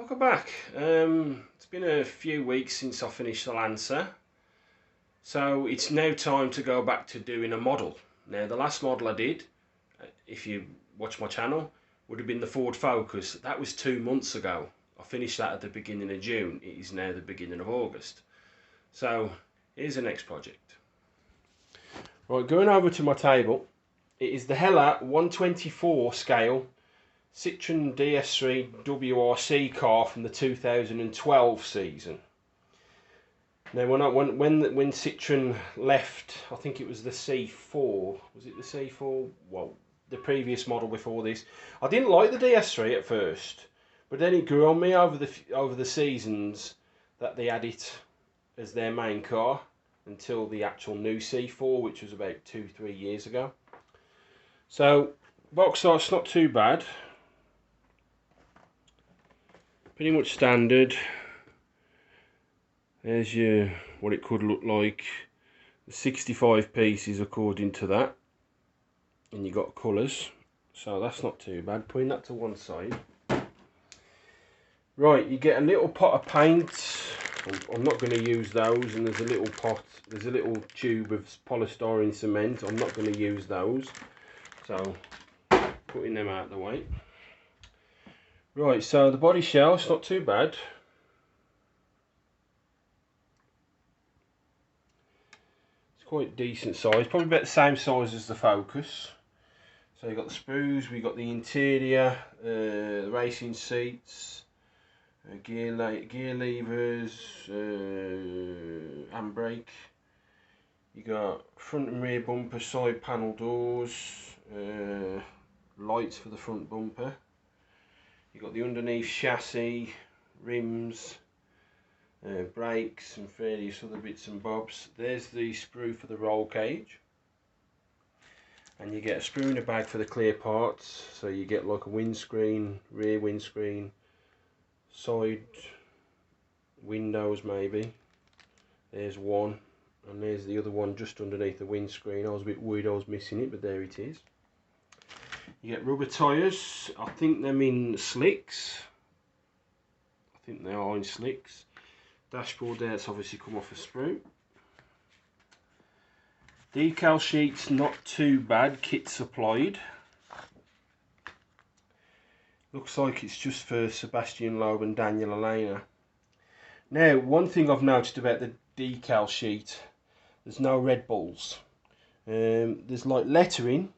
Welcome back. It's been a few weeks since I finished the Lancer, so it's now time to go back to doing a model. Now the last model I did, if you watch my channel, would have been the Ford Focus. That was 2 months ago. I finished that at the beginning of June. It is now the beginning of August. So here's the next project. Right, going over to my table, it is the Hella 124 scale Citroen DS3 WRC car from the 2012 season. Now when Citroen left, I think it was the C4, was it the C4? Well, the previous model before this. I didn't like the DS3 at first, but then it grew on me over the seasons that they had it as their main car until the actual new C4, which was about 2-3 years ago. So box art's not too bad. Pretty much standard. There's your what it could look like. 65 pieces according to that, and you got colours, so that's not too bad. Putting that to one side. Right, you get a little pot of paint. I'm not going to use those, and there's a little tube of polystyrene cement. I'm not going to use those, so putting them out of the way. Right, so the body shell's not too bad. It's quite decent size, probably about the same size as the Focus. So you've got the sprues, we've got the interior, the racing seats, gear levers, handbrake. You got front and rear bumper, side panel doors, lights for the front bumper. You've got the underneath chassis, rims, brakes and various other bits and bobs. There's the sprue for the roll cage. And you get a sprue in a bag for the clear parts. So you get like a windscreen, rear windscreen, side windows maybe. There's one. And there's the other one just underneath the windscreen. I was a bit worried I was missing it, but there it is. You get rubber tyres. I think them in slicks. I think they are in slicks. Dashboard there, it's obviously come off a sprue. Decal sheets not too bad, kit supplied. Looks like it's just for Sebastian Loeb and Daniel Elena. Now, one thing I've noticed about the decal sheet, there's no Red Bulls. There's like lettering,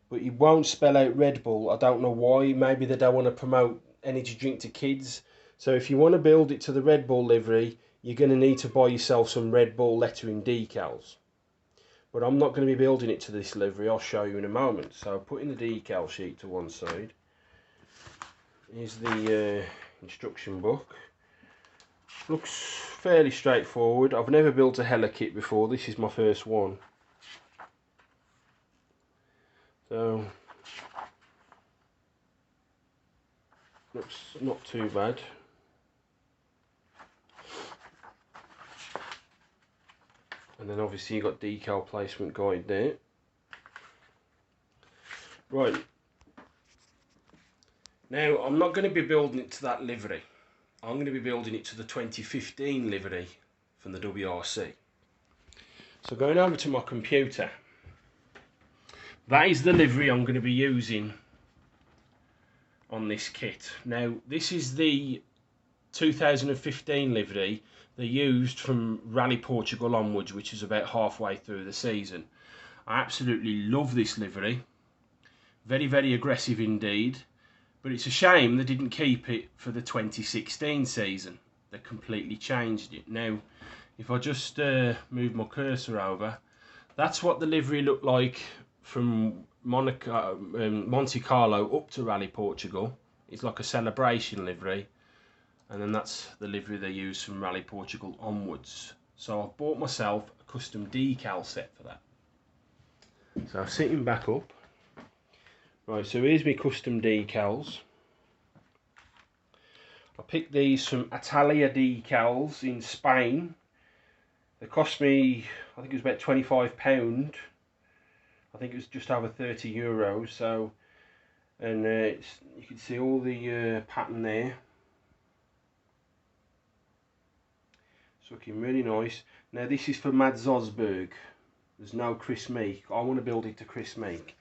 but it won't spell out Red Bull. I don't know why. Maybe they don't want to promote energy drink to kids. So if you want to build it to the Red Bull livery, you're going to need to buy yourself some Red Bull lettering decals. But I'm not going to be building it to this livery. I'll show you in a moment. So putting the decal sheet to one side. Here's the instruction book. Looks fairly straightforward. I've never built a Hella kit before. This is my first one. So looks not too bad. And then obviously you've got decal placement guide there. Right. Now I'm not going to be building it to that livery. I'm going to be building it to the 2015 livery from the WRC. So going over to my computer. That is the livery I'm going to be using on this kit. Now this is the 2015 livery they used from Rally Portugal onwards, which is about halfway through the season. I absolutely love this livery. Very, very aggressive indeed. But it's a shame they didn't keep it for the 2016 season. They completely changed it. Now, if I just move my cursor over, that's what the livery looked like from Monte Carlo up to Rally Portugal. It's like a celebration livery. And then that's the livery they use from Rally Portugal onwards. So I've bought myself a custom decal set for that. So sitting back up. Right, so here's my custom decals. I picked these from Atalaya Decals in Spain. They cost me, I think it was about £25. I think it was just over €30. So and you can see all the pattern there. It's looking really nice. Now this is for Mads Osberg. There's no Kris Meeke. I want to build it to Kris Meeke.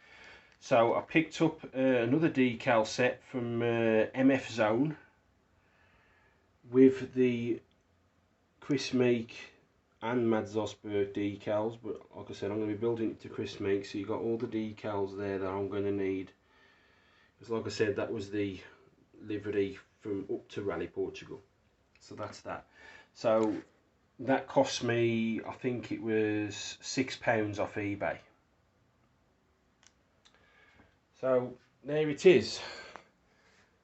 So I picked up another decal set from MF Zone with the Kris Meeke and Mads Osberg decals, but like I said, I'm going to be building it to Kris Meeke, so you've got all the decals there that I'm going to need. Because like I said, that was the livery from up to Rally Portugal. So that's that. So that cost me, I think it was £6 off eBay. So there it is.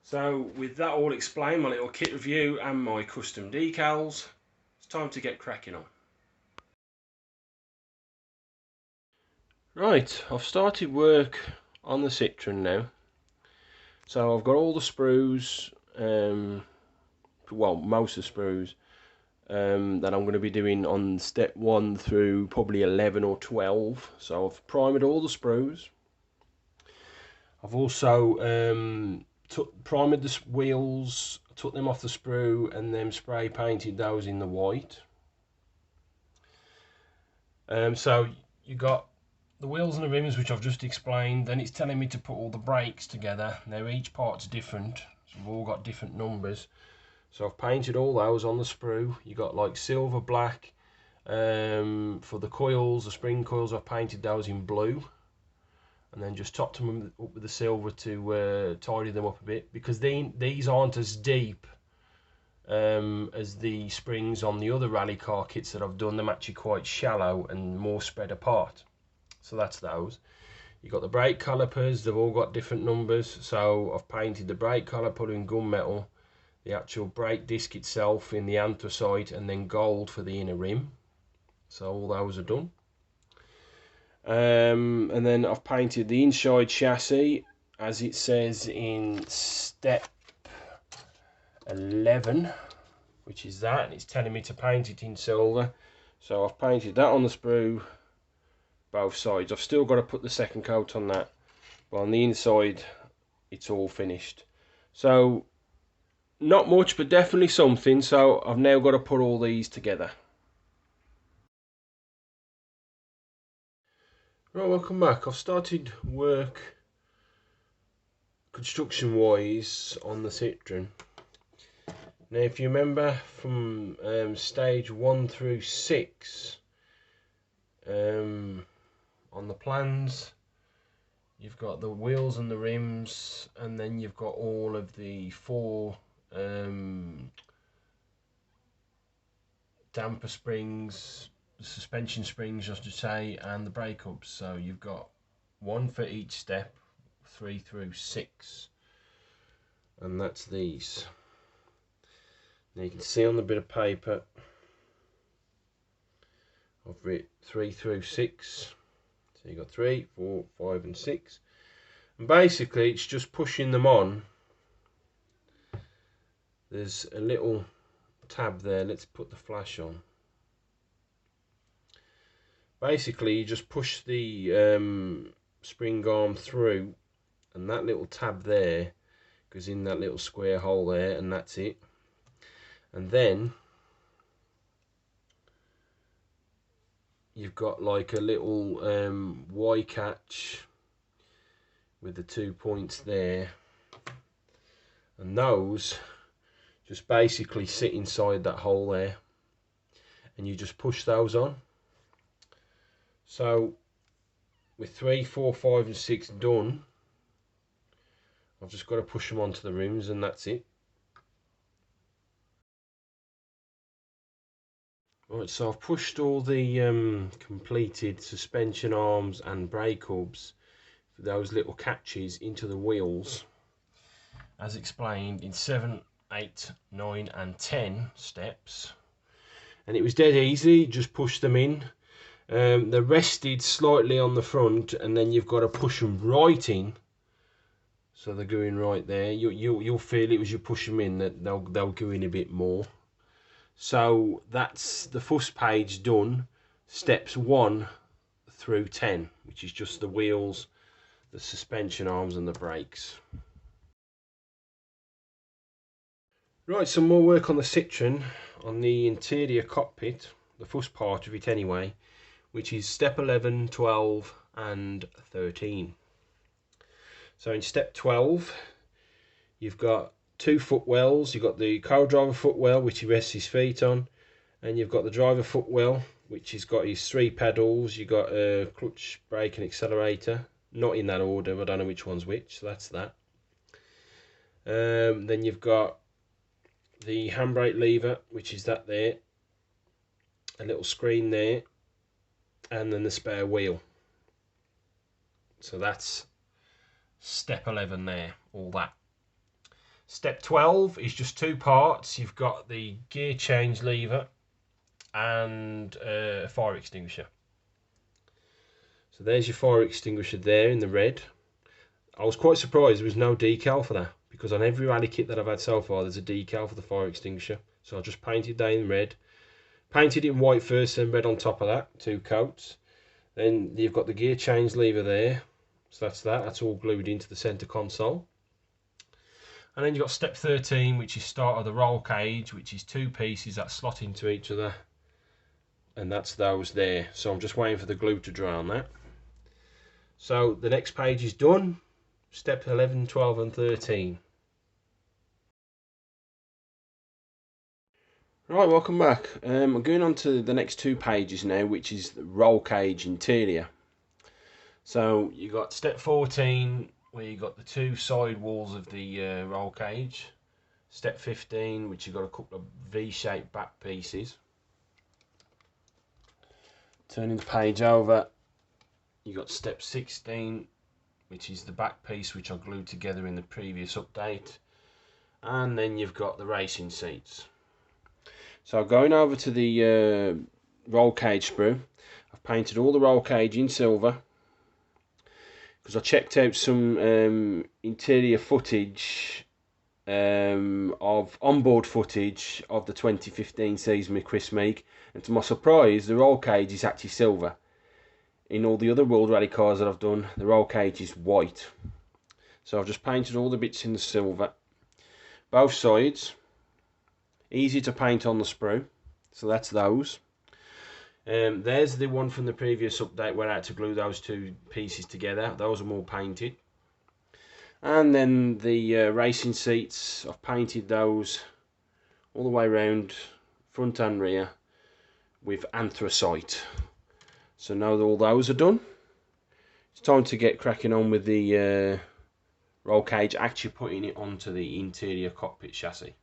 So with that all explained, my little kit review and my custom decals, it's time to get cracking on. Right, I've started work on the Citroen now. So I've got all the sprues, well, most of the sprues that I'm going to be doing on step 1 through probably 11 or 12. So I've primed all the sprues. I've also primed the wheels, took them off the sprue, and then spray painted those in the white. So you got the wheels and the rims, which I've just explained. Then it's telling me to put all the brakes together. Now each part's different, so we've all got different numbers. So I've painted all those on the sprue. You got like silver, black. For the coils, the spring coils, I've painted those in blue, and then just topped them up with the silver to tidy them up a bit, because these aren't as deep as the springs on the other rally car kits that I've done. Them actually quite shallow and more spread apart. So that's those. You got the brake calipers, they've all got different numbers. So I've painted the brake caliper in gunmetal, the actual brake disc itself in the anthracite, and then gold for the inner rim. So all those are done. And then I've painted the inside chassis as it says in step 11, which is that, and it's telling me to paint it in silver. So I've painted that on the sprue, both sides. I've still got to put the second coat on that, but on the inside it's all finished. So not much, but definitely something. So I've now got to put all these together. Right, welcome back. I've started work construction wise on the Citroen. Now if you remember from stage 1 through 6 on the plans, you've got the wheels and the rims, and then you've got all of the 4 damper springs, the suspension springs, just to say, and the brake hubs. So you've got one for each step, 3 through 6, and that's these. Now you can see on the bit of paper I've written 3 through 6. So you've got 3, 4, 5 and 6, and basically it's just pushing them on. There's a little tab there. Let's put the flash on. Basically you just push the spring arm through, and that little tab there goes in that little square hole there, and that's it. And then you've got like a little Y catch with the 2 points there, and those just basically sit inside that hole there, and you just push those on. So with 3, 4, 5 and 6 done, I've just got to push them onto the rims, and that's it. Right, so I've pushed all the completed suspension arms and brake hubs for those little catches into the wheels, as explained in 7, 8, 9 and 10 steps, and it was dead easy. Just push them in. They're rested slightly on the front, and then you've got to push them right in, so they're going right there. You'll feel it as you push them in that they'll go in a bit more. So that's the first page done, steps 1 through 10, which is just the wheels, the suspension arms and the brakes. Right, some more work on the Citroen, on the interior cockpit, the first part of it anyway, which is step 11, 12 and 13. So in step 12 you've got two footwells. You've got the co-driver footwell which he rests his feet on, and you've got the driver footwell which has got his three pedals. You've got a clutch, brake and accelerator, not in that order, I don't know which one's which, so that's that. Then you've got the handbrake lever, which is that there, a little screen there, and then the spare wheel. So that's step 11 there, all that. Step 12 is just two parts. You've got the gear change lever and a fire extinguisher. So there's your fire extinguisher there in the red. I was quite surprised there was no decal for that, because on every rally kit that I've had so far there's a decal for the fire extinguisher. So I just painted that in red. Painted it in white first, then red on top of that, two coats. Then you've got the gear change lever there. So that's all glued into the centre console. And then you've got step 13, which is start of the roll cage, which is two pieces that slot into each other. And that's those there. So I'm just waiting for the glue to dry on that. So the next page is done. Step 11, 12 and 13. Right, welcome back. I'm going on to the next two pages now, which is the roll cage interior. So you got step 14, where you got the two side walls of the roll cage. Step 15, which you got a couple of V-shaped back pieces. Turning the page over, you got step 16, which is the back piece which I glued together in the previous update. And then you've got the racing seats. So going over to the roll cage sprue, I've painted all the roll cage in silver, because I checked out some interior footage of onboard footage of the 2015 season with Kris Meeke, and to my surprise the roll cage is actually silver. In all the other World Rally cars that I've done, the roll cage is white. So I've just painted all the bits in the silver, both sides. Easy to paint on the sprue, so that's those. There's the one from the previous update where I had to glue those two pieces together. Those are all painted. And then the racing seats, I've painted those all the way around, front and rear, with anthracite. So now that all those are done, it's time to get cracking on with the roll cage, actually putting it onto the interior cockpit chassis.